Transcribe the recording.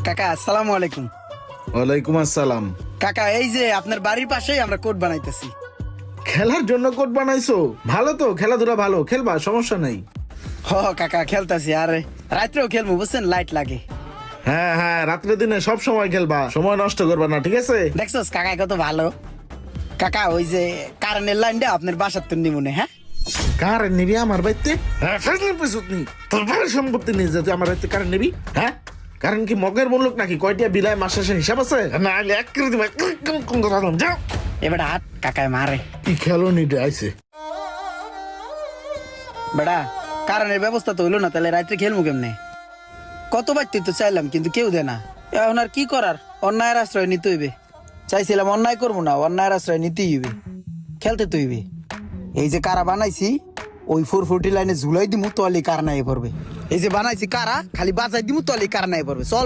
কাকা আসসালামু আলাইকুম। ওয়ালাইকুম আসসালাম। কাকা এই যে আপনার বাড়ির পাশেই আমরা কোর্ট বানাইতেছি। খেলার জন্য কোর্ট বানাইছো? ভালো তো, খেলাধুলা ভালো, খেলবা, সমস্যা নাই। হ কাকা খেলতাছি, আর রাত্রেও খেলবো বুঝছেন, লাইট লাগে। হ্যাঁ হ্যাঁ, রাত্রে দিনে সব সময় খেলবা, সময় নষ্ট করবা না, ঠিক আছে? দেখছোস কাকা কত ভালো। কাকা ওই যে কারেন্টের লাইনটা আপনার বাসার তো নিমুনে। হ্যাঁ কারেন্ট নিবি আমার বাড়িতে? হ্যাঁ, ফেসলির পিছুত নি তোর ভাইয়ের সম্পত্তি নিয়ে যে তুই আমার বাড়িতে কারেন্ট নিবি? হ্যাঁ, কারেন্ট কি মগের মূল্য নাকি? কয়টা বিলায় মাস শেষে হিসাব আছে? না এক করে দিবা, যাও। এবার হাত কাকায় মারে। কি খেলো নিতে আইছে? বেড়া কারেন্টের ব্যবস্থা তো হইলো না, তাহলে রাত্রে খেলবো কেমনে? কতবার তুই তো চাইলাম কিন্তু কেউ দে না। এখন আর কি করার, অন্যায়ের আশ্রয় নিতে হইবে। চাইছিলাম অন্যায় করবো না, অন্যায়ের আশ্রয় নিতেই হইবে, খেলতে তো হইবে। এই যে কারা বানাইছি ওই 440 লাইনে ঝুলাই দিমু, তলি কার নাই পড়বে। এই যে বানাইছি কারা, খালি বাজাই দিমু, তলি কার নাই পড়বে। চল